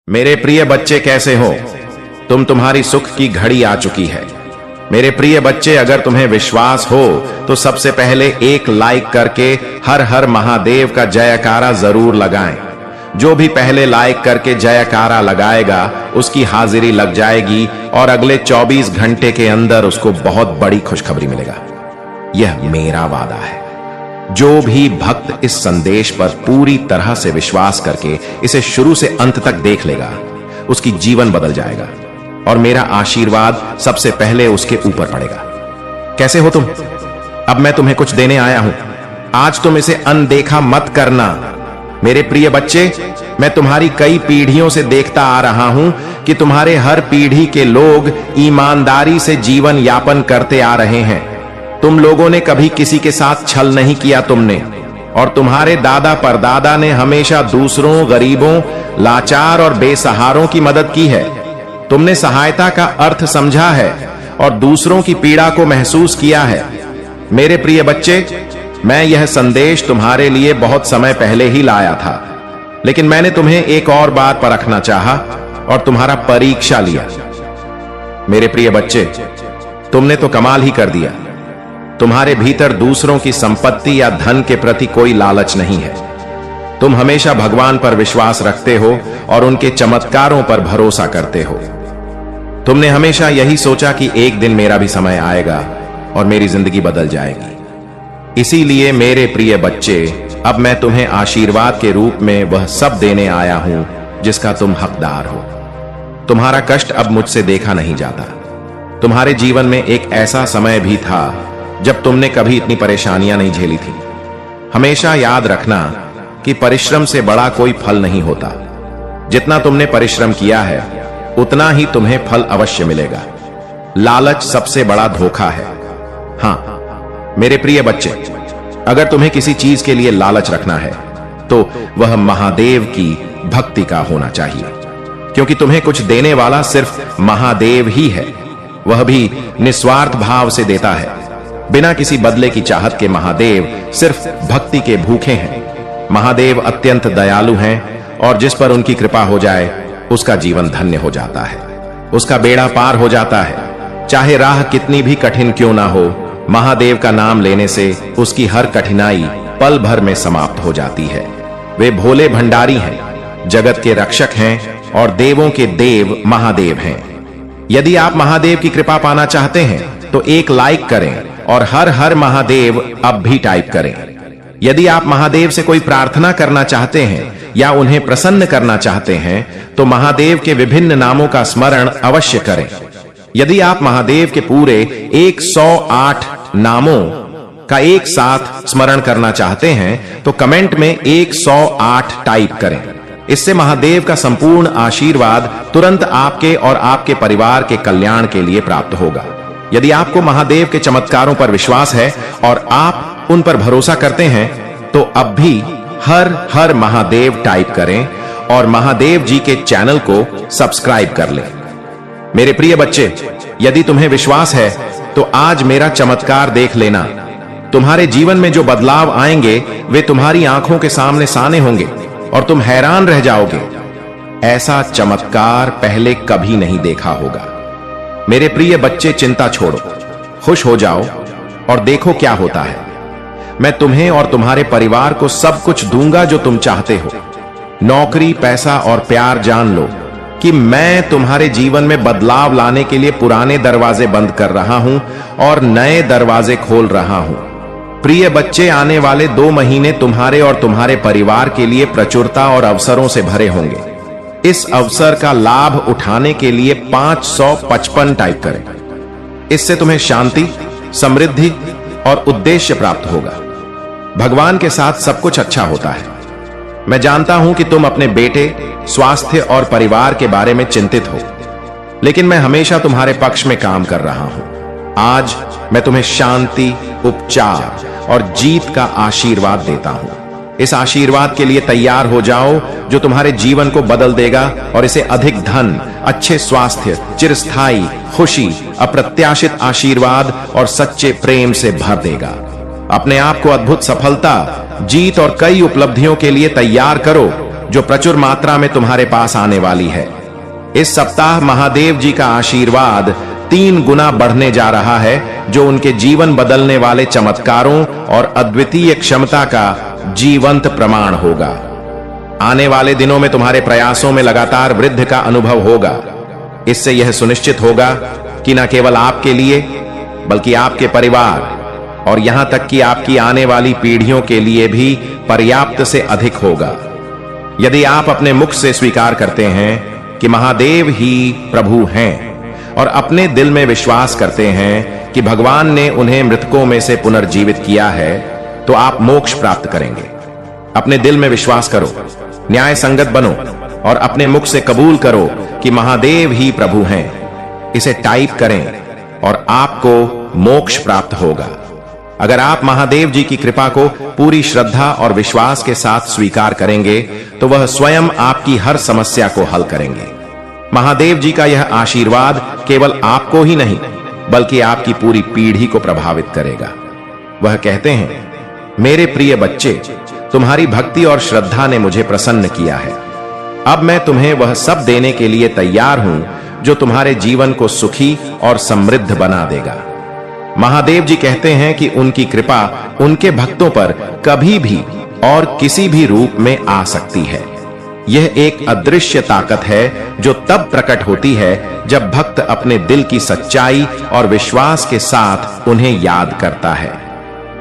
मेरे प्रिय बच्चे कैसे हो? तुम्हारी सुख की घड़ी आ चुकी है। मेरे प्रिय बच्चे, अगर तुम्हें विश्वास हो तो सबसे पहले एक लाइक करके हर हर महादेव का जयकारा जरूर लगाएं। जो भी पहले लाइक करके जयकारा लगाएगा उसकी हाजिरी लग जाएगी और अगले 24 घंटे के अंदर उसको बहुत बड़ी खुशखबरी मिलेगा। यह मेरा वादा है। जो भी भक्त इस संदेश पर पूरी तरह से विश्वास करके इसे शुरू से अंत तक देख लेगा, उसकी जीवन बदल जाएगा और मेरा आशीर्वाद सबसे पहले उसके ऊपर पड़ेगा। कैसे हो तुम? अब मैं तुम्हें कुछ देने आया हूं। आज तुम इसे अनदेखा मत करना। मेरे प्रिय बच्चे, मैं तुम्हारी कई पीढ़ियों से देखता आ रहा हूं कि तुम्हारे हर पीढ़ी के लोग ईमानदारी से जीवन यापन करते आ रहे हैं। तुम लोगों ने कभी किसी के साथ छल नहीं किया और तुम्हारे दादा परदादा ने हमेशा दूसरों, गरीबों, लाचार और बेसहारों की मदद की है। तुमने सहायता का अर्थ समझा है और दूसरों की पीड़ा को महसूस किया है। मेरे प्रिय बच्चे, मैं यह संदेश तुम्हारे लिए बहुत समय पहले ही लाया था, लेकिन मैंने तुम्हें एक और बात परखना चाहा और तुम्हारा परीक्षा लिया। मेरे प्रिय बच्चे, तुमने तो कमाल ही कर दिया। तुम्हारे भीतर दूसरों की संपत्ति या धन के प्रति कोई लालच नहीं है। तुम हमेशा भगवान पर विश्वास रखते हो और उनके चमत्कारों पर भरोसा करते हो। तुमने हमेशा यही सोचा कि एक दिन मेरा भी समय आएगा और मेरी जिंदगी बदल जाएगी। इसीलिए मेरे प्रिय बच्चे, अब मैं तुम्हें आशीर्वाद के रूप में वह सब देने आया हूं जिसका तुम हकदार हो। तुम्हारा कष्ट अब मुझसे देखा नहीं जाता। तुम्हारे जीवन में एक ऐसा समय भी था जब तुमने कभी इतनी परेशानियां नहीं झेली थी। हमेशा याद रखना कि परिश्रम से बड़ा कोई फल नहीं होता। जितना तुमने परिश्रम किया है उतना ही तुम्हें फल अवश्य मिलेगा। लालच सबसे बड़ा धोखा है। हां मेरे प्रिय बच्चे, अगर तुम्हें किसी चीज के लिए लालच रखना है तो वह महादेव की भक्ति का होना चाहिए, क्योंकि तुम्हें कुछ देने वाला सिर्फ महादेव ही है। वह भी निस्वार्थ भाव से देता है, बिना किसी बदले की चाहत के। महादेव सिर्फ भक्ति के भूखे हैं। महादेव अत्यंत दयालु हैं और जिस पर उनकी कृपा हो जाए उसका जीवन धन्य हो जाता है, उसका बेड़ा पार हो जाता है। चाहे राह कितनी भी कठिन क्यों ना हो, महादेव का नाम लेने से उसकी हर कठिनाई पल भर में समाप्त हो जाती है। वे भोले भंडारी हैं, जगत के रक्षक हैं और देवों के देव महादेव हैं। यदि आप महादेव की कृपा पाना चाहते हैं तो एक लाइक करें और हर हर महादेव अब भी टाइप करें। यदि आप महादेव से कोई प्रार्थना करना चाहते हैं या उन्हें प्रसन्न करना चाहते हैं तो महादेव के विभिन्न नामों का स्मरण अवश्य करें। यदि आप महादेव के पूरे 108 नामों का एक साथ स्मरण करना चाहते हैं तो कमेंट में 108 टाइप करें। इससे महादेव का संपूर्ण आशीर्वाद तुरंत आपके और आपके परिवार के कल्याण के लिए प्राप्त होगा। यदि आपको महादेव के चमत्कारों पर विश्वास है और आप उन पर भरोसा करते हैं तो अब भी हर हर महादेव टाइप करें और महादेव जी के चैनल को सब्सक्राइब कर लें। मेरे प्रिय बच्चे, यदि तुम्हें विश्वास है तो आज मेरा चमत्कार देख लेना। तुम्हारे जीवन में जो बदलाव आएंगे वे तुम्हारी आंखों के सामने साने होंगे और तुम हैरान रह जाओगे। ऐसा चमत्कार पहले कभी नहीं देखा होगा। मेरे प्रिय बच्चे, चिंता छोड़ो, खुश हो जाओ और देखो क्या होता है। मैं तुम्हें और तुम्हारे परिवार को सब कुछ दूंगा जो तुम चाहते हो। नौकरी, पैसा और प्यार। जान लो कि मैं तुम्हारे जीवन में बदलाव लाने के लिए पुराने दरवाजे बंद कर रहा हूं और नए दरवाजे खोल रहा हूं। प्रिय बच्चे, आने वाले 2 महीने तुम्हारे और तुम्हारे परिवार के लिए प्रचुरता और अवसरों से भरे होंगे। इस अवसर का लाभ उठाने के लिए 555 टाइप करें। इससे तुम्हें शांति, समृद्धि और उद्देश्य प्राप्त होगा। भगवान के साथ सब कुछ अच्छा होता है। मैं जानता हूं कि तुम अपने बेटे, स्वास्थ्य और परिवार के बारे में चिंतित हो, लेकिन मैं हमेशा तुम्हारे पक्ष में काम कर रहा हूं। आज मैं तुम्हें शांति, उपचार और जीत का आशीर्वाद देता हूं। इस आशीर्वाद के लिए तैयार हो जाओ जो तुम्हारे जीवन को बदल देगा और इसे अधिक धन, अच्छे स्वास्थ्य, चिरस्थायी खुशी, अप्रत्याशित आशीर्वाद और सच्चे प्रेम से भर देगा। अपने आप को अद्भुत सफलता, जीत और कई उपलब्धियों के लिए तैयार करो जो प्रचुर मात्रा में तुम्हारे पास आने वाली है। इस सप्ताह महादेव जी का आशीर्वाद 3 गुना बढ़ने जा रहा है, जो उनके जीवन बदलने वाले चमत्कारों और अद्वितीय क्षमता का जीवंत प्रमाण होगा। आने वाले दिनों में तुम्हारे प्रयासों में लगातार वृद्धि का अनुभव होगा। इससे यह सुनिश्चित होगा कि न केवल आपके लिए बल्कि आपके परिवार और यहां तक कि आपकी आने वाली पीढ़ियों के लिए भी पर्याप्त से अधिक होगा। यदि आप अपने मुख से स्वीकार करते हैं कि महादेव ही प्रभु हैं और अपने दिल में विश्वास करते हैं कि भगवान ने उन्हें मृतकों में से पुनर्जीवित किया है, तो आप मोक्ष प्राप्त करेंगे। अपने दिल में विश्वास करो, न्याय संगत बनो और अपने मुख से कबूल करो कि महादेव ही प्रभु हैं। इसे टाइप करें और आपको मोक्ष प्राप्त होगा। अगर आप महादेव जी की कृपा को पूरी श्रद्धा और विश्वास के साथ स्वीकार करेंगे, तो वह स्वयं आपकी हर समस्या को हल करेंगे। महादेव जी का यह आशीर्वाद केवल आपको ही नहीं बल्कि आपकी पूरी पीढ़ी को प्रभावित करेगा। वह कहते हैं, मेरे प्रिय बच्चे, तुम्हारी भक्ति और श्रद्धा ने मुझे प्रसन्न किया है। अब मैं तुम्हें वह सब देने के लिए तैयार हूं जो तुम्हारे जीवन को सुखी और समृद्ध बना देगा। महादेव जी कहते हैं कि उनकी कृपा उनके भक्तों पर कभी भी और किसी भी रूप में आ सकती है। यह एक अदृश्य ताकत है जो तब प्रकट होती है जब भक्त अपने दिल की सच्चाई और विश्वास के साथ उन्हें याद करता है।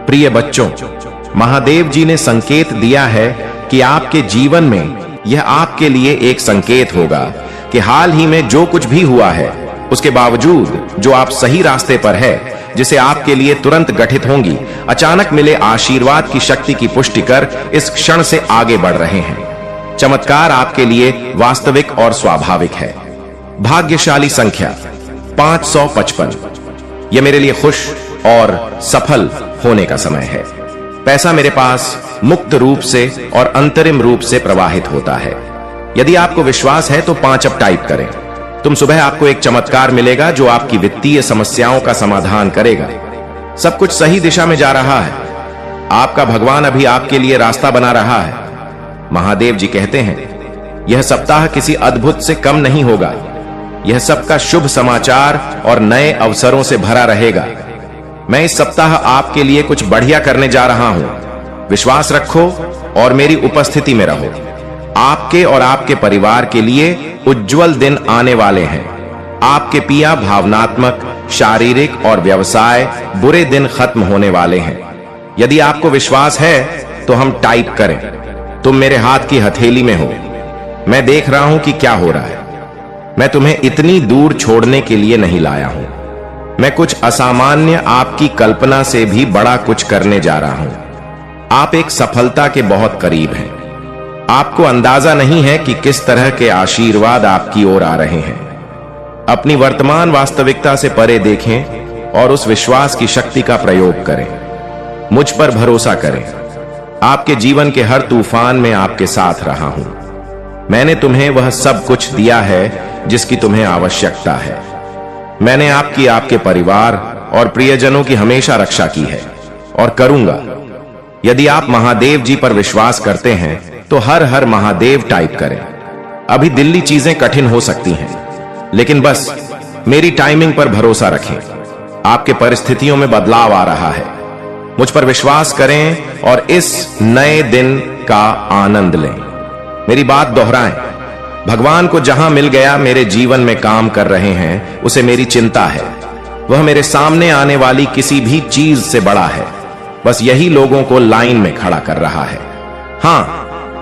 प्रिय बच्चों, महादेव जी ने संकेत दिया है कि आपके जीवन में यह आपके लिए एक संकेत होगा कि हाल ही में जो कुछ भी हुआ है, उसके बावजूद जो आप सही रास्ते पर है, जिसे आपके लिए तुरंत गठित होंगी अचानक मिले आशीर्वाद की शक्ति की पुष्टि कर इस क्षण से आगे बढ़ रहे हैं। चमत्कार आपके लिए वास्तविक और स्वाभाविक है। भाग्यशाली संख्या 555। यह मेरे लिए खुश और सफल होने का समय है। पैसा मेरे पास मुक्त रूप से और अंतरिम रूप से प्रवाहित होता है। यदि आपको विश्वास है तो 5 अब टाइप करें। तुम सुबह आपको एक चमत्कार मिलेगा जो आपकी वित्तीय समस्याओं का समाधान करेगा। सब कुछ सही दिशा में जा रहा है। आपका भगवान अभी आपके लिए रास्ता बना रहा है। महादेव जी कहते हैं, यह सप्ताह किसी अद्भुत से कम नहीं होगा। यह सबका शुभ समाचार और नए अवसरों से भरा रहेगा। मैं इस सप्ताह आपके लिए कुछ बढ़िया करने जा रहा हूं। विश्वास रखो और मेरी उपस्थिति में रहो। आपके और आपके परिवार के लिए उज्जवल दिन आने वाले हैं। आपके पिया भावनात्मक, शारीरिक और व्यवसाय बुरे दिन खत्म होने वाले हैं। यदि आपको विश्वास है तो हम टाइप करें। तुम मेरे हाथ की हथेली में हो। मैं देख रहा हूं कि क्या हो रहा है। मैं तुम्हें इतनी दूर छोड़ने के लिए नहीं लाया हूं। मैं कुछ असामान्य, आपकी कल्पना से भी बड़ा कुछ करने जा रहा हूं। आप एक सफलता के बहुत करीब हैं। आपको अंदाजा नहीं है कि किस तरह के आशीर्वाद आपकी ओर आ रहे हैं। अपनी वर्तमान वास्तविकता से परे देखें और उस विश्वास की शक्ति का प्रयोग करें। मुझ पर भरोसा करें। आपके जीवन के हर तूफान में आपके साथ रहा हूं। मैंने तुम्हें वह सब कुछ दिया है जिसकी तुम्हें आवश्यकता है। मैंने आपकी, आपके परिवार और प्रियजनों की हमेशा रक्षा की है और करूंगा। यदि आप महादेव जी पर विश्वास करते हैं तो हर हर महादेव टाइप करें। अभी दिल्ली चीजें कठिन हो सकती हैं, लेकिन बस मेरी टाइमिंग पर भरोसा रखें। आपके परिस्थितियों में बदलाव आ रहा है। मुझ पर विश्वास करें और इस नए दिन का आनंद लें। मेरी बात दोहराएं। भगवान को जहां मिल गया मेरे जीवन में काम कर रहे हैं, उसे मेरी चिंता है। वह मेरे सामने आने वाली किसी भी चीज से बड़ा है। बस यही लोगों को लाइन में खड़ा कर रहा है। हां,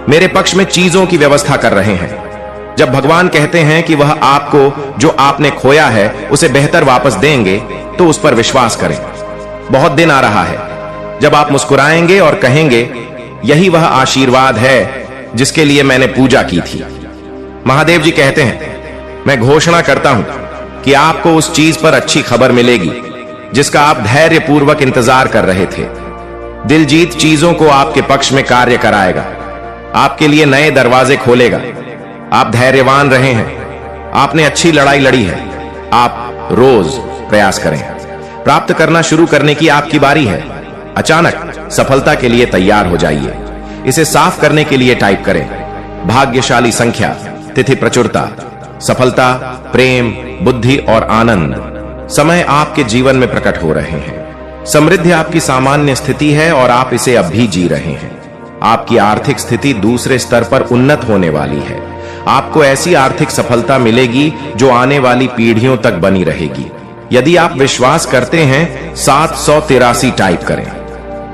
मेरे पक्ष में चीजों की व्यवस्था कर रहे हैं। जब भगवान कहते हैं कि वह आपको जो आपने खोया है उसे बेहतर वापस देंगे, तो उस पर विश्वास करें। बहुत दिन आ रहा है जब आप मुस्कुराएंगे और कहेंगे, यही वह आशीर्वाद है जिसके लिए मैंने पूजा की थी। महादेव जी कहते हैं, मैं घोषणा करता हूं कि आपको उस चीज पर अच्छी खबर मिलेगी जिसका आप धैर्यपूर्वक इंतजार कर रहे थे। दिलजीत चीजों को आपके पक्ष में कार्य कराएगा, आपके लिए नए दरवाजे खोलेगा। आप धैर्यवान रहे हैं। आपने अच्छी लड़ाई लड़ी है। आप रोज प्रयास करें। प्राप्त करना शुरू करने की आपकी बारी है। अचानक सफलता के लिए तैयार हो जाइए। इसे साफ करने के लिए टाइप करें, भाग्यशाली संख्या, तिथि प्रचुरता, सफलता, प्रेम, बुद्धि और आनंद समय आपके जीवन में प्रकट हो रहे हैं। समृद्धि आपकी सामान्य स्थिति है और आप इसे अब भी जी रहे हैं। आपकी आर्थिक स्थिति दूसरे स्तर पर उन्नत होने वाली है। आपको ऐसी आर्थिक सफलता मिलेगी जो आने वाली पीढ़ियों तक बनी रहेगी। यदि आप विश्वास करते हैं 783 टाइप करें।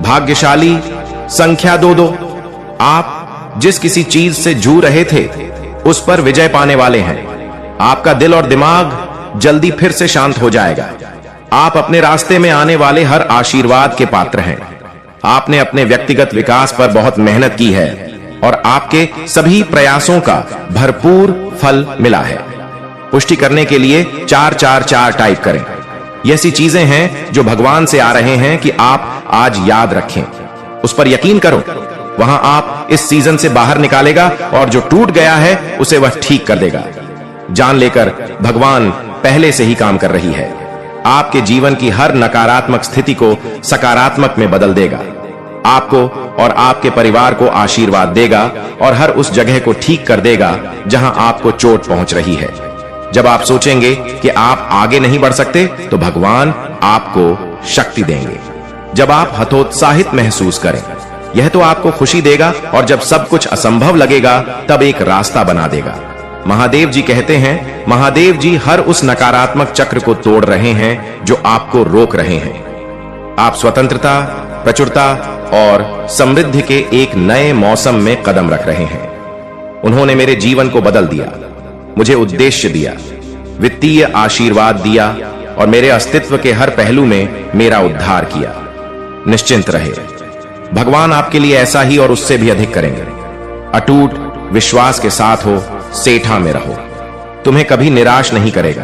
भाग्यशाली संख्या 22। आप जिस किसी चीज से जूझ रहे थे उस पर विजय पाने वाले हैं। आपका दिल और दिमाग जल्दी फिर से शांत हो जाएगा। आप अपने रास्ते में आने वाले हर आशीर्वाद के पात्र हैं। आपने अपने व्यक्तिगत विकास पर बहुत मेहनत की है और आपके सभी प्रयासों का भरपूर फल मिला है। पुष्टि करने के लिए 444 टाइप करें। ये ऐसी चीजें हैं जो भगवान से आ रहे हैं कि आप आज याद रखें। उस पर यकीन करो, वहां आप इस सीजन से बाहर निकालेगा और जो टूट गया है उसे वह ठीक कर देगा। जान लेकर भगवान पहले से ही काम कर रही है। आपके जीवन की हर नकारात्मक स्थिति को सकारात्मक में बदल देगा। आपको और आपके परिवार को आशीर्वाद देगा और हर उस जगह को ठीक कर देगा जहां आपको चोट पहुंच रही है। जब आप सोचेंगे कि आप आगे नहीं बढ़ सकते तो भगवान आपको शक्ति देंगे। जब आप हतोत्साहित महसूस करें, यह तो आपको खुशी देगा और जब सब कुछ असंभव लगेगा तब एक रास्ता बना देगा। महादेव जी कहते हैं, महादेव जी हर उस नकारात्मक चक्र को तोड़ रहे हैं जो आपको रोक रहे हैं। आप स्वतंत्रता, प्रचुरता और समृद्धि के एक नए मौसम में कदम रख रहे हैं। उन्होंने मेरे जीवन को बदल दिया, मुझे उद्देश्य दिया, वित्तीय आशीर्वाद दिया और मेरे अस्तित्व के हर पहलू में मेरा उद्धार किया। निश्चिंत रहे, भगवान आपके लिए ऐसा ही और उससे भी अधिक करेंगे। अटूट विश्वास के साथ हो, सेठा में रहो, तुम्हें कभी निराश नहीं करेगा।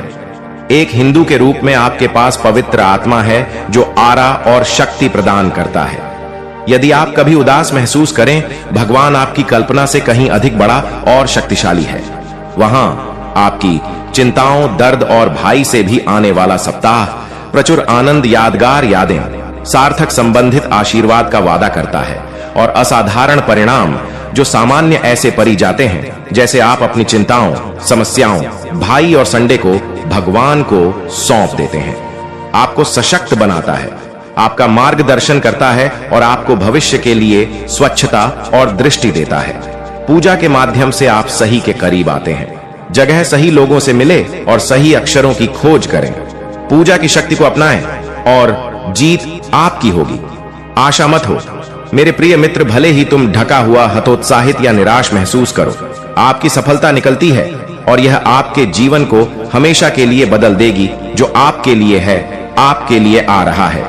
एक हिंदू के रूप में आपके पास पवित्र आत्मा है जो आरा और शक्ति प्रदान करता है। यदि आप कभी उदास महसूस करें, भगवान आपकी कल्पना से कहीं अधिक बड़ा और शक्तिशाली है। वहां आपकी चिंताओं, दर्द और भाई से भी आने वाला सप्ताह प्रचुर आनंद, यादगार यादें, सार्थक संबंधित आशीर्वाद का वादा करता है और असाधारण परिणाम जो सामान्य ऐसे परी जाते हैं जैसे आप अपनी चिंताओं, समस्याओं, भाई और संडे को भगवान को सौंप देते हैं। आपको सशक्त बनाता है, आपका मार्गदर्शन करता है और आपको भविष्य के लिए स्वच्छता और दृष्टि देता है। पूजा के माध्यम से आप सही के करीब आते हैं। जगह सही लोगों से मिले और सही अक्षरों की खोज करें। पूजा की शक्ति को अपनाएं और जीत आपकी होगी। आशा मत हो मेरे प्रिय मित्र, भले ही तुम ढका हुआ, हतोत्साहित या निराश महसूस करो, आपकी सफलता निकलती है और यह आपके जीवन को हमेशा के लिए बदल देगी। जो आपके लिए है, आपके लिए आ रहा है।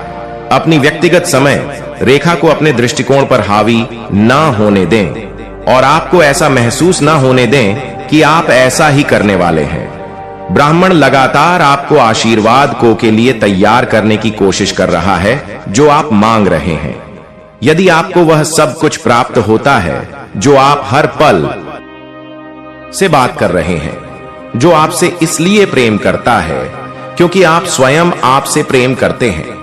अपनी व्यक्तिगत समय रेखा को अपने दृष्टिकोण पर हावी ना होने दें और आपको ऐसा महसूस ना होने दें कि आप ऐसा ही करने वाले हैं। ब्राह्मण लगातार आपको आशीर्वाद को के लिए तैयार करने की कोशिश कर रहा है जो आप मांग रहे हैं। यदि आपको वह सब कुछ प्राप्त होता है जो आप हर पल से बात कर रहे हैं, जो आपसे इसलिए प्रेम करता है क्योंकि आप स्वयं आपसे प्रेम करते हैं।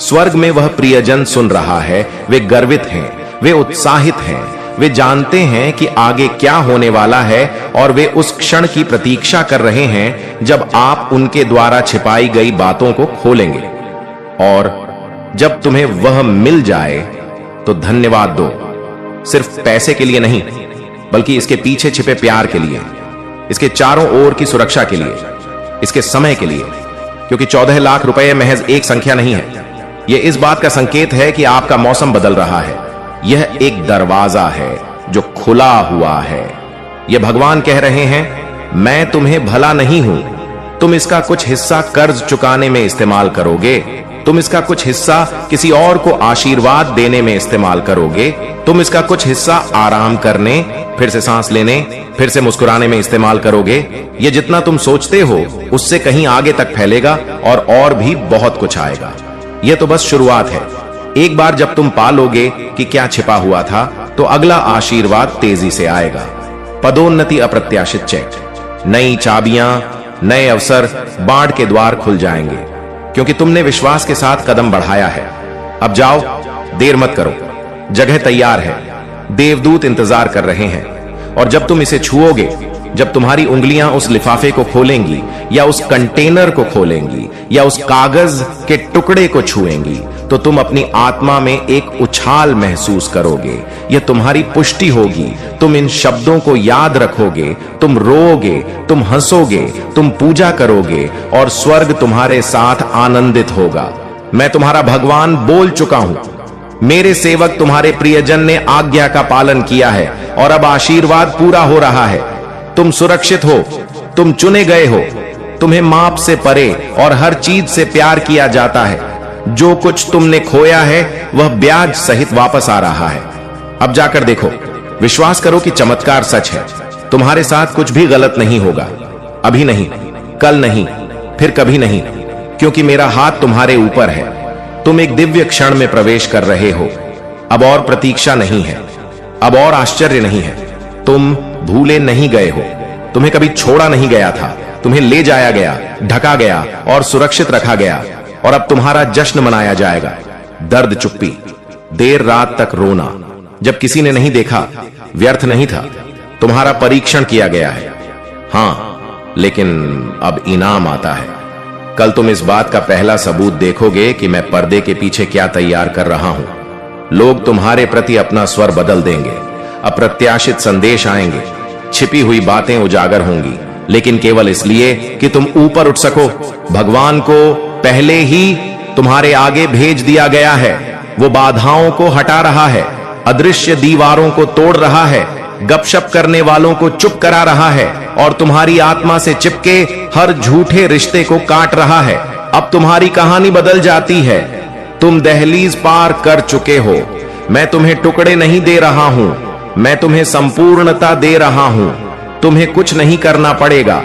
स्वर्ग में वह प्रियजन सुन रहा है, वे गर्वित हैं, वे उत्साहित हैं, वे जानते हैं कि आगे क्या होने वाला है और वे उस क्षण की प्रतीक्षा कर रहे हैं जब आप उनके द्वारा छिपाई गई बातों को खोलेंगे। और जब तुम्हें वह मिल जाए तो धन्यवाद दो, सिर्फ पैसे के लिए नहीं बल्कि इसके पीछे छिपे प्यार के लिए, इसके चारों ओर की सुरक्षा के लिए, इसके समय के लिए, क्योंकि 14 लाख रुपए महज एक संख्या नहीं है। यह इस बात का संकेत है कि आपका मौसम बदल रहा है। यह एक दरवाजा है जो खुला हुआ है। यह भगवान कह रहे हैं, मैं तुम्हें भला नहीं हूं, तुम इसका कुछ हिस्सा कर्ज चुकाने में इस्तेमाल करोगे, तुम इसका कुछ हिस्सा किसी और को आशीर्वाद देने में इस्तेमाल करोगे, तुम इसका कुछ हिस्सा आराम करने, फिर से सांस लेने, फिर से मुस्कुराने में इस्तेमाल करोगे। यह जितना तुम सोचते हो उससे कहीं आगे तक फैलेगा और भी बहुत कुछ आएगा। यह तो बस शुरुआत है। एक बार जब तुम पा लोगे कि क्या छिपा हुआ था तो अगला आशीर्वाद तेजी से आएगा। पदोन्नति, अप्रत्याशित चेक, नई चाबियां, नए अवसर, बाढ़ के द्वार खुल जाएंगे क्योंकि तुमने विश्वास के साथ कदम बढ़ाया है। अब जाओ, देर मत करो, जगह तैयार है, देवदूत इंतजार कर रहे हैं। और जब तुम इसे छुओगे, जब तुम्हारी उंगलियां उस लिफाफे को खोलेंगी या उस कंटेनर को खोलेंगी या उस कागज के टुकड़े को छुएंगी, तो तुम अपनी आत्मा में एक उछाल महसूस करोगे। यह तुम्हारी पुष्टि होगी। तुम इन शब्दों को याद रखोगे, तुम रोओगे, तुम हंसोगे, तुम पूजा करोगे और स्वर्ग तुम्हारे साथ आनंदित होगा। मैं तुम्हारा भगवान बोल चुका हूं। मेरे सेवक तुम्हारे प्रियजन ने आज्ञा का पालन किया है और अब आशीर्वाद पूरा हो रहा है। तुम सुरक्षित हो, तुम चुने गए हो, तुम्हें माप से परे और हर चीज से प्यार किया जाता है। जो कुछ तुमने खोया है वह ब्याज सहित वापस आ रहा है। अब जाकर देखो, विश्वास करो कि चमत्कार सच है। तुम्हारे साथ कुछ भी गलत नहीं होगा, अभी नहीं, कल नहीं, फिर कभी नहीं, क्योंकि मेरा हाथ तुम्हारे ऊपर है। तुम एक दिव्य क्षण में प्रवेश कर रहे हो। अब और प्रतीक्षा नहीं है, अब और आश्चर्य नहीं है। तुम भूले नहीं गए हो, तुम्हें कभी छोड़ा नहीं गया था। तुम्हें ले जाया गया, ढका गया और सुरक्षित रखा गया, और अब तुम्हारा जश्न मनाया जाएगा। दर्द, चुप्पी, देर रात तक रोना, जब किसी ने नहीं देखा, व्यर्थ नहीं था। तुम्हारा परीक्षण किया गया है। हां, लेकिन अब इनाम आता है। कल तुम इस बात का पहला सबूत देखोगे कि मैं पर्दे के पीछे क्या तैयार कर रहा हूं। लोग तुम्हारे प्रति अपना स्वर बदल देंगे, अप्रत्याशित संदेश आएंगे, छिपी हुई बातें उजागर होंगी, लेकिन केवल इसलिए कि तुम ऊपर उठ सको। भगवान को पहले ही तुम्हारे आगे भेज दिया गया है। वो बाधाओं को हटा रहा है, अदृश्य दीवारों को तोड़ रहा है, गपशप करने वालों को चुप करा रहा है और तुम्हारी आत्मा से चिपके हर झूठे रिश्ते को काट रहा है। अब तुम्हारी कहानी बदल जाती है। तुम दहलीज पार कर चुके हो। मैं तुम्हें टुकड़े नहीं दे रहा हूं, मैं तुम्हें संपूर्णता दे रहा हूं। तुम्हें कुछ नहीं करना पड़ेगा।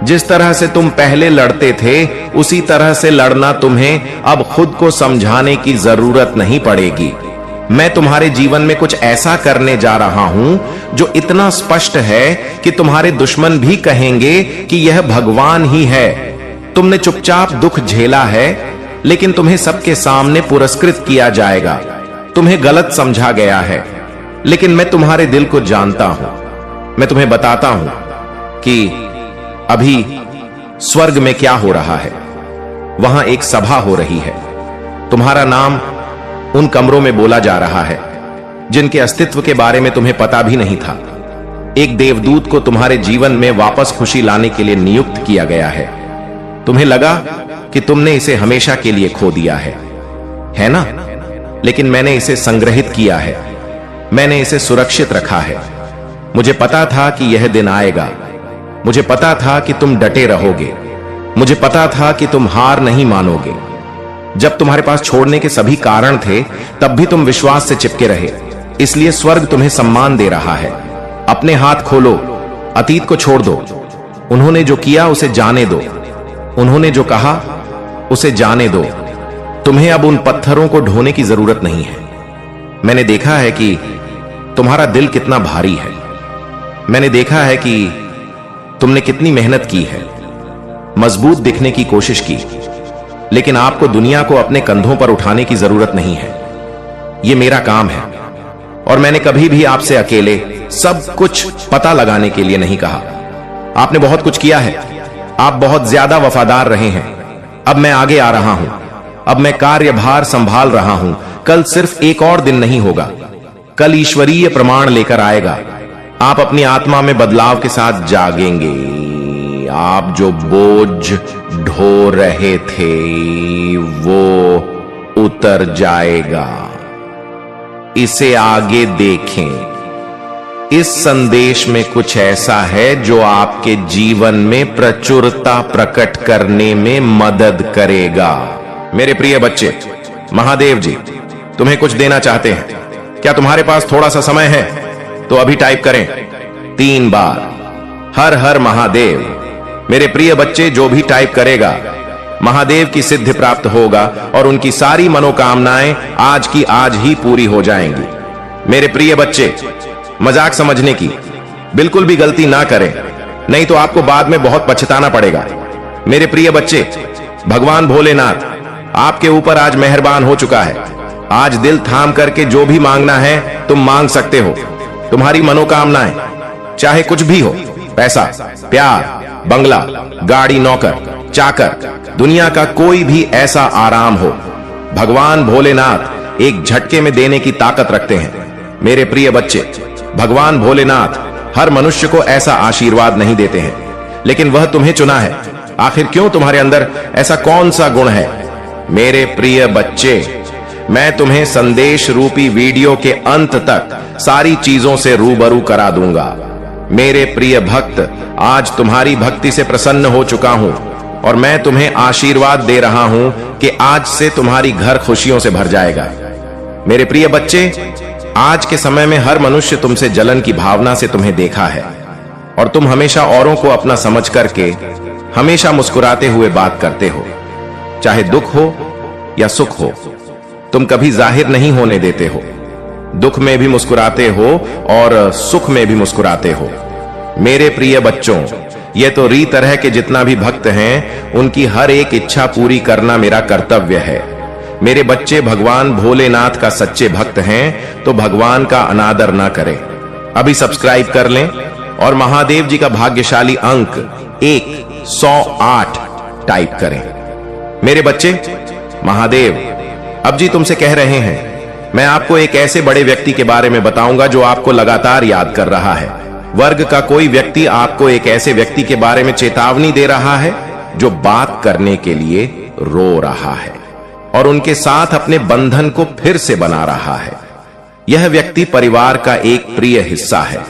जिस तरह से तुम पहले लड़ते थे, उसी तरह से लड़ना तुम्हें अब खुद को समझाने की जरूरत नहीं पड़ेगी। मैं तुम्हारे जीवन में कुछ ऐसा करने जा रहा हूं जो इतना स्पष्ट है कि तुम्हारे दुश्मन भी कहेंगे कि यह भगवान ही है। तुमने चुपचाप दुख झेला है, लेकिन तुम्हें सबके सामने पुरस्कृत किया जाएगा। तुम्हें गलत समझा गया है, लेकिन मैं तुम्हारे दिल को जानता हूं। मैं तुम्हें बताता हूं कि अभी स्वर्ग में क्या हो रहा है। वहां एक सभा हो रही है। तुम्हारा नाम उन कमरों में बोला जा रहा है जिनके अस्तित्व के बारे में तुम्हें पता भी नहीं था। एक देवदूत को तुम्हारे जीवन में वापस खुशी लाने के लिए नियुक्त किया गया है। तुम्हें लगा कि तुमने इसे हमेशा के लिए खो दिया है ना? लेकिन मैंने इसे संग्रहित किया है, मैंने इसे सुरक्षित रखा है। मुझे पता था कि यह दिन आएगा। मुझे पता था कि तुम डटे रहोगे। मुझे पता था कि तुम हार नहीं मानोगे। जब तुम्हारे पास छोड़ने के सभी कारण थे, तब भी तुम विश्वास से चिपके रहे। इसलिए स्वर्ग तुम्हें सम्मान दे रहा है। अपने हाथ खोलो, अतीत को छोड़ दो। उन्होंने जो किया उसे जाने दो, उन्होंने जो कहा उसे जाने दो। तुम्हें अब उन पत्थरों को ढोने की जरूरत नहीं है। मैंने देखा है कि तुम्हारा दिल कितना भारी है। मैंने देखा है कि तुमने कितनी मेहनत की है, मजबूत दिखने की कोशिश की, लेकिन आपको दुनिया को अपने कंधों पर उठाने की जरूरत नहीं है। यह मेरा काम है और मैंने कभी भी आपसे अकेले सब कुछ पता लगाने के लिए नहीं कहा। आपने बहुत कुछ किया है, आप बहुत ज्यादा वफादार रहे हैं। अब मैं आगे आ रहा हूं, अब मैं कार्यभार संभाल रहा हूं। कल सिर्फ एक और दिन नहीं होगा, कल ईश्वरीय प्रमाण लेकर आएगा। आप अपनी आत्मा में बदलाव के साथ जागेंगे। आप जो बोझ ढो रहे थे वो उतर जाएगा। इसे आगे देखें। इस संदेश में कुछ ऐसा है जो आपके जीवन में प्रचुरता प्रकट करने में मदद करेगा। मेरे प्रिय बच्चे, महादेव जी तुम्हें कुछ देना चाहते हैं। क्या तुम्हारे पास थोड़ा सा समय है? तो अभी टाइप करें 3 बार, हर हर महादेव। मेरे प्रिय बच्चे, जो भी टाइप करेगा महादेव की सिद्धि प्राप्त होगा और उनकी सारी मनोकामनाएं आज की आज ही पूरी हो जाएंगी। मेरे प्रिय बच्चे, मजाक समझने की बिल्कुल भी गलती ना करें, नहीं तो आपको बाद में बहुत पछताना पड़ेगा। मेरे प्रिय बच्चे, भगवान भोलेनाथ आपके ऊपर आज मेहरबान हो चुका है। आज दिल थाम करके जो भी मांगना है तुम मांग सकते हो। तुम्हारी मनोकामनाएं चाहे कुछ भी हो, पैसा, प्यार, बंगला, गाड़ी, नौकर, चाकर, दुनिया का कोई भी ऐसा आराम हो, भगवान भोलेनाथ एक झटके में देने की ताकत रखते हैं। मेरे प्रिय बच्चे, भगवान भोलेनाथ हर मनुष्य को ऐसा आशीर्वाद नहीं देते हैं, लेकिन वह तुम्हें चुना है। आखिर क्यों? तुम्हारे अंदर ऐसा कौन सा गुण है? मेरे प्रिय बच्चे, मैं तुम्हें संदेश रूपी वीडियो के अंत तक सारी चीजों से रूबरू करा दूंगा। मेरे प्रिय भक्त, आज तुम्हारी भक्ति से प्रसन्न हो चुका हूं और मैं तुम्हें आशीर्वाद दे रहा हूं कि आज से तुम्हारी घर खुशियों से भर जाएगा। मेरे प्रिय बच्चे, आज के समय में हर मनुष्य तुमसे जलन की भावना से तुम्हें देखा है और तुम हमेशा औरों को अपना समझ करके हमेशा मुस्कुराते हुए बात करते हो। चाहे दुख हो या सुख हो, तुम कभी जाहिर नहीं होने देते हो। दुख में भी मुस्कुराते हो और सुख में भी मुस्कुराते हो। मेरे प्रिय बच्चों, ये तो री तरह के जितना भी भक्त हैं, उनकी हर एक इच्छा पूरी करना मेरा कर्तव्य है। मेरे बच्चे भगवान भोलेनाथ का सच्चे भक्त हैं, तो भगवान का अनादर ना करें। अभी सब्सक्राइब कर लें और महादेव जी का भाग्यशाली अंक 108 टाइप करें। मेरे बच्चे, महादेव अब जी तुमसे कह रहे हैं, मैं आपको एक ऐसे बड़े व्यक्ति के बारे में बताऊंगा जो आपको लगातार याद कर रहा है। वर्ग का कोई व्यक्ति आपको एक ऐसे व्यक्ति के बारे में चेतावनी दे रहा है जो बात करने के लिए रो रहा है और उनके साथ अपने बंधन को फिर से बना रहा है। यह व्यक्ति परिवार का एक प्रिय हिस्सा है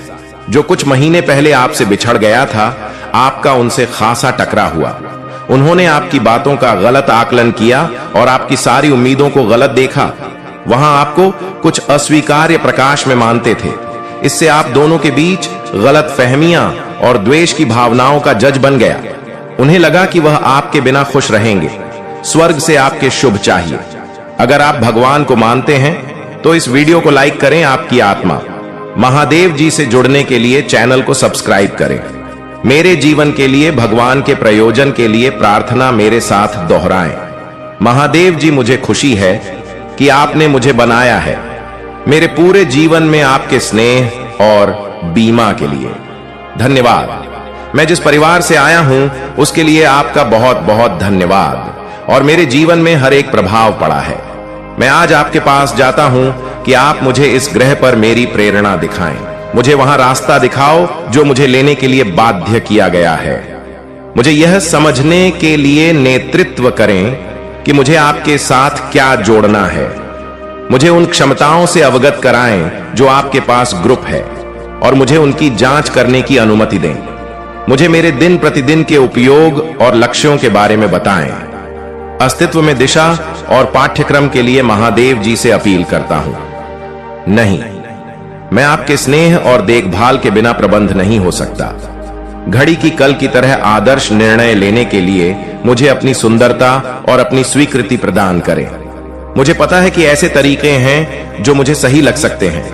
जो कुछ महीने पहले आपसे बिछड़ गया था। आपका उनसे खासा टकरा हुआ। उन्होंने आपकी बातों का गलत आकलन किया और आपकी सारी उम्मीदों को गलत देखा। वहां आपको कुछ अस्वीकार्य प्रकाश में मानते थे। इससे आप दोनों के बीच गलत फहमियां और द्वेष की भावनाओं का जज बन गया। उन्हें लगा कि वह आपके बिना खुश रहेंगे। स्वर्ग से आपके शुभ चाहिए। अगर आप भगवान को मानते हैं तो इस वीडियो को लाइक करें। आपकी आत्मा महादेव जी से जुड़ने के लिए चैनल को सब्सक्राइब करें। मेरे जीवन के लिए, भगवान के प्रयोजन के लिए प्रार्थना मेरे साथ दोहराएं। महादेव जी, मुझे खुशी है कि आपने मुझे बनाया है। मेरे पूरे जीवन में आपके स्नेह और बीमा के लिए धन्यवाद। मैं जिस परिवार से आया हूं उसके लिए आपका बहुत बहुत धन्यवाद और मेरे जीवन में हर एक प्रभाव पड़ा है। मैं आज आपके पास जाता हूं कि आप मुझे इस ग्रह पर मेरी प्रेरणा दिखाएं। मुझे वहां रास्ता दिखाओ जो मुझे लेने के लिए बाध्य किया गया है। मुझे यह समझने के लिए नेतृत्व करें कि मुझे आपके साथ क्या जोड़ना है। मुझे उन क्षमताओं से अवगत कराएं जो आपके पास ग्रुप है और मुझे उनकी जांच करने की अनुमति दें। मुझे मेरे दिन प्रतिदिन के उपयोग और लक्ष्यों के बारे में बताएं। अस्तित्व में दिशा और पाठ्यक्रम के लिए महादेव जी से अपील करता हूं। नहीं, मैं आपके स्नेह और देखभाल के बिना प्रबंध नहीं हो सकता। घड़ी की कल की तरह आदर्श निर्णय लेने के लिए मुझे अपनी सुंदरता और अपनी स्वीकृति प्रदान करें। मुझे पता है कि ऐसे तरीके हैं जो मुझे सही लग सकते हैं,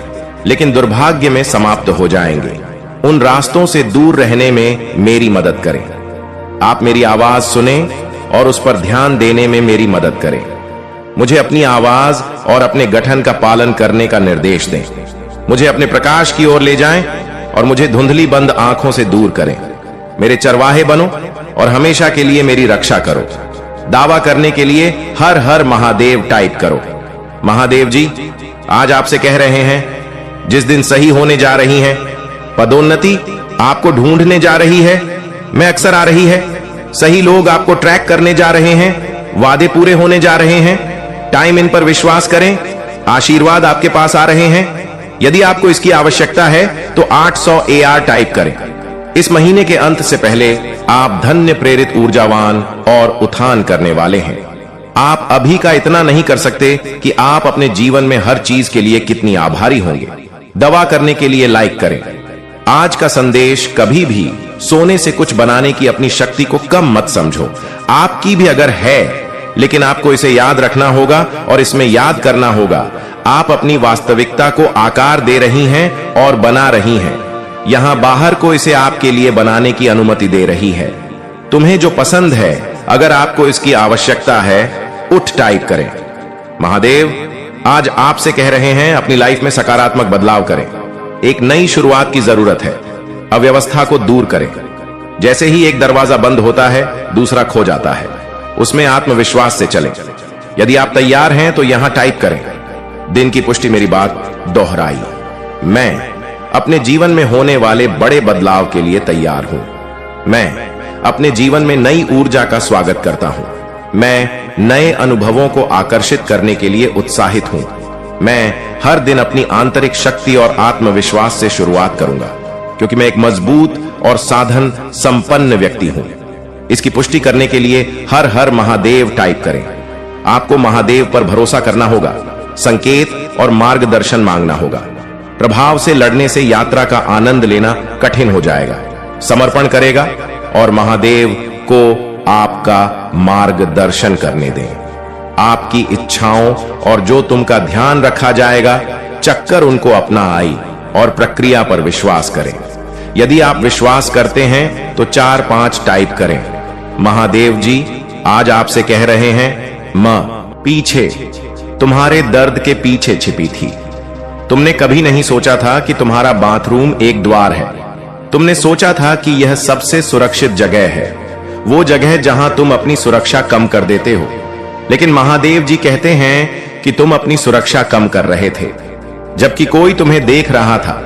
लेकिन दुर्भाग्य में समाप्त हो जाएंगे। उन रास्तों से दूर रहने में मेरी मदद करें। आप मेरी आवाज सुने और उस पर ध्यान देने में मेरी मदद करें। मुझे अपनी आवाज और अपने गठन का पालन करने का निर्देश दें। मुझे अपने प्रकाश की ओर ले जाएं और मुझे धुंधली बंद आंखों से दूर करें। मेरे चरवाहे बनो और हमेशा के लिए मेरी रक्षा करो। दावा करने के लिए हर हर महादेव टाइप करो। महादेव जी, आज आपसे कह रहे हैं, जिस दिन सही होने जा रही हैं, पदोन्नति आपको ढूंढने जा रही है, मैं अक्सर आ रही है, सही लोग आपको ट्रैक करने जा रहे हैं, वादे पूरे होने जा रहे हैं, टाइम इन पर विश्वास करें, आशीर्वाद आपके पास आ रहे हैं। यदि आपको इसकी आवश्यकता है तो 800 AR टाइप करें। इस महीने के अंत से पहले आप धन्य, प्रेरित, ऊर्जावान और उत्थान करने वाले हैं। आप अभी का इतना नहीं कर सकते कि आप अपने जीवन में हर चीज के लिए कितनी आभारी होंगे। दवा करने के लिए लाइक करें। आज का संदेश, कभी भी सोने से कुछ बनाने की अपनी शक्ति को कम मत समझो। आपकी भी अगर है, लेकिन आपको इसे याद रखना होगा और इसमें याद करना होगा, आप अपनी वास्तविकता को आकार दे रही हैं और बना रही हैं। यहां बाहर को इसे आपके लिए बनाने की अनुमति दे रही है। तुम्हें जो पसंद है, अगर आपको इसकी आवश्यकता है, उठ टाइप करें। महादेव आज आपसे कह रहे हैं, अपनी लाइफ में सकारात्मक बदलाव करें। एक नई शुरुआत की जरूरत है। अव्यवस्था को दूर करें। जैसे ही एक दरवाजा बंद होता है, दूसरा खो जाता है। उसमें आत्मविश्वास से चलें। यदि आप तैयार हैं तो यहां टाइप करें, दिन की पुष्टि मेरी बात दोहराई। मैं अपने जीवन में होने वाले बड़े बदलाव के लिए तैयार हूं। मैं अपने जीवन में नई ऊर्जा का स्वागत करता हूं। मैं नए अनुभवों को आकर्षित करने के लिए उत्साहित हूं। मैं हर दिन अपनी आंतरिक शक्ति और आत्मविश्वास से शुरुआत करूंगा, क्योंकि मैं एक मजबूत और साधन संपन्न व्यक्ति हूं। इसकी पुष्टि करने के लिए हर हर महादेव टाइप करें। आपको महादेव पर भरोसा करना होगा, संकेत और मार्गदर्शन मांगना होगा। प्रभाव से लड़ने से यात्रा का आनंद लेना कठिन हो जाएगा। समर्पण करेगा और महादेव को आपका मार्गदर्शन करने दें। आपकी इच्छाओं और जो तुमका ध्यान रखा जाएगा, चक्कर उनको अपना आई और प्रक्रिया पर विश्वास करें। यदि आप विश्वास करते हैं तो 4-5 टाइप करें। महादेव जी आज आपसे कह रहे हैं, मां पीछे तुम्हारे दर्द के पीछे छिपी थी। तुमने कभी नहीं सोचा था कि तुम्हारा बाथरूम एक द्वार है। तुमने सोचा था कि यह सबसे सुरक्षित जगह है, वो जगह जहां तुम अपनी सुरक्षा कम कर देते हो। लेकिन महादेव जी कहते हैं कि तुम अपनी सुरक्षा कम कर रहे थे, जबकि कोई तुम्हें देख रहा था।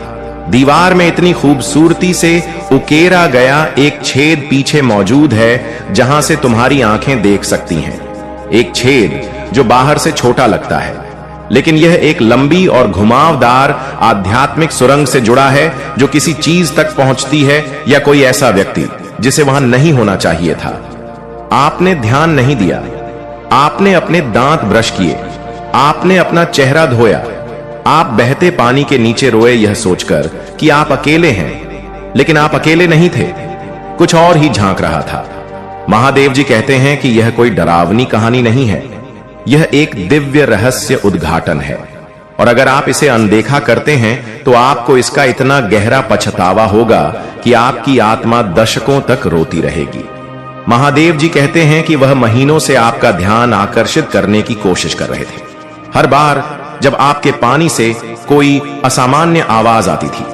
दीवार में इतनी खूबसूरती से उकेरा गया एक छेद पीछे मौजूद है, जहां से तुम्हारी आंखें देख सकती हैं। एक छेद जो बाहर से छोटा लगता है, लेकिन यह एक लंबी और घुमावदार आध्यात्मिक सुरंग से जुड़ा है, जो किसी चीज तक पहुंचती है या कोई ऐसा व्यक्ति जिसे वहां नहीं होना चाहिए था। आपने ध्यान नहीं दिया। आपने अपने दांत ब्रश किए। आपने अपना चेहरा धोया। आप बहते पानी के नीचे रोए, यह सोचकर कि आप अकेले हैं। लेकिन आप अकेले नहीं थे, कुछ और ही झांक रहा था। महादेव जी कहते हैं कि यह कोई डरावनी कहानी नहीं है, यह एक दिव्य रहस्य उद्घाटन है। और अगर आप इसे अनदेखा करते हैं तो आपको इसका इतना गहरा पछतावा होगा कि आपकी आत्मा दशकों तक रोती रहेगी। महादेव जी कहते हैं कि वह महीनों से आपका ध्यान आकर्षित करने की कोशिश कर रहे थे। हर बार जब आपके पानी से कोई असामान्य आवाज आती थी,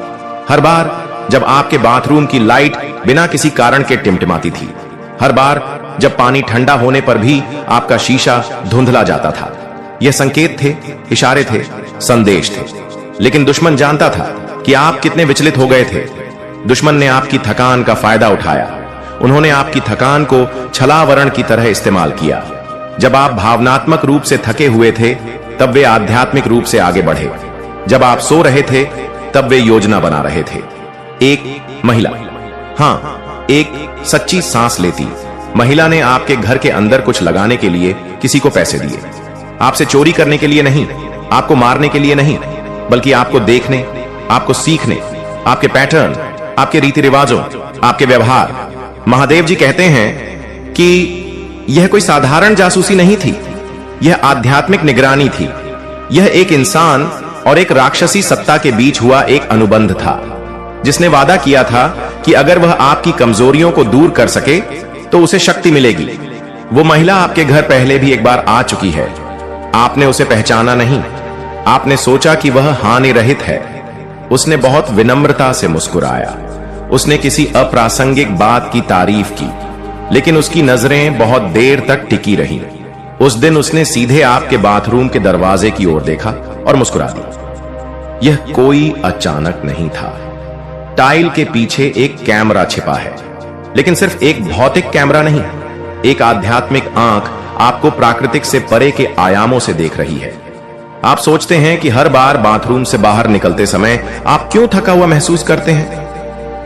हर बार जब आपके बाथरूम की लाइट बिना किसी कारण के टिमटिमाती थी, हर बार जब पानी ठंडा होने पर भी आपका शीशा धुंधला जाता था, यह संकेत थे, इशारे थे, संदेश थे। लेकिन दुश्मन जानता था कि आप कितने विचलित हो गए थे। दुश्मन ने आपकी थकान का फायदा उठाया। उन्होंने आपकी थकान को छलावरण की तरह इस्तेमाल किया। जब आप भावनात्मक रूप से थके हुए थे, तब वे आध्यात्मिक रूप से आगे बढ़े। जब आप सो रहे थे, तब वे योजना बना रहे थे। एक महिला, हां, एक सच्ची सांस लेती महिला ने आपके घर के अंदर कुछ लगाने के लिए किसी को पैसे दिए। आपसे चोरी करने के लिए नहीं, आपको मारने के लिए नहीं, बल्कि आपको देखने, आपको सीखने, आपके पैटर्न, आपके रीति रिवाजों, आपके व्यवहार। महादेव जी कहते हैं कि यह कोई साधारण जासूसी नहीं थी, यह आध्यात्मिक निगरानी थी। यह एक इंसान और एक राक्षसी सत्ता के बीच हुआ एक अनुबंध था, जिसने वादा किया था कि अगर वह आपकी कमजोरियों को दूर कर सके तो उसे शक्ति मिलेगी। वो महिला आपके घर पहले भी एक बार आ चुकी है। आपने उसे पहचाना नहीं। आपने सोचा कि वह हानि रहित है। उसने बहुत विनम्रता से मुस्कुराया। उसने किसी अप्रासंगिक बात की तारीफ की, लेकिन उसकी नजरें बहुत देर तक टिकी रहीं। उस दिन उसने सीधे आपके बाथरूम के दरवाजे की ओर देखा और मुस्कुरा दिया। यह कोई अचानक नहीं था। टाइल के पीछे एक कैमरा छिपा है, लेकिन सिर्फ एक भौतिक कैमरा नहीं, एक आध्यात्मिक आंख आपको प्राकृतिक से परे के आयामों से देख रही है। आप सोचते हैं कि हर बार बाथरूम से बाहर निकलते समय आप क्यों थका हुआ महसूस करते हैं?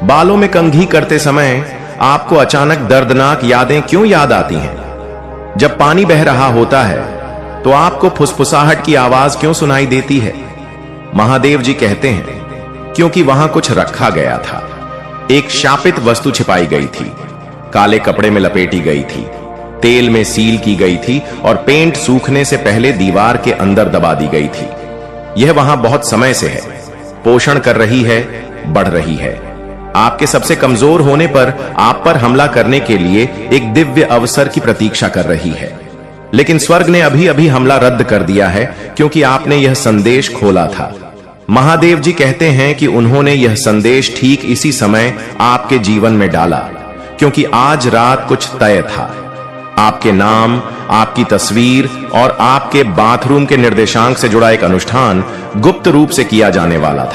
बालों में कंघी करते समय आपको अचानक दर्दनाक यादें क्यों याद आती हैं? जब पानी बह रहा होता है तो आपको फुसफुसाहट की आवाज क्यों सुनाई देती है? महादेव जी कहते हैं क्योंकि वहां कुछ रखा गया था। एक शापित वस्तु छिपाई गई थी, काले कपड़े में लपेटी गई थी, तेल में सील की गई थी और पेंट सूखने से पहले दीवार के अंदर दबा दी गई थी। यह वहां बहुत समय से है, पोषण कर रही है, बढ़ रही है। आपके सबसे कमजोर होने पर आप पर हमला करने के लिए एक दिव्य अवसर की प्रतीक्षा कर रही है। लेकिन स्वर्ग ने अभी अभी हमला रद्द कर दिया है, क्योंकि आपने यह संदेश खोला था। महादेव जी कहते हैं कि उन्होंने यह संदेश ठीक इसी समय आपके जीवन में डाला, क्योंकि आज रात कुछ तय था। आपके नाम, आपकी तस्वीर और आपके बाथरूम के निर्देशांक से जुड़ा एक अनुष्ठान गुप्त रूप से किया जाने वाला था।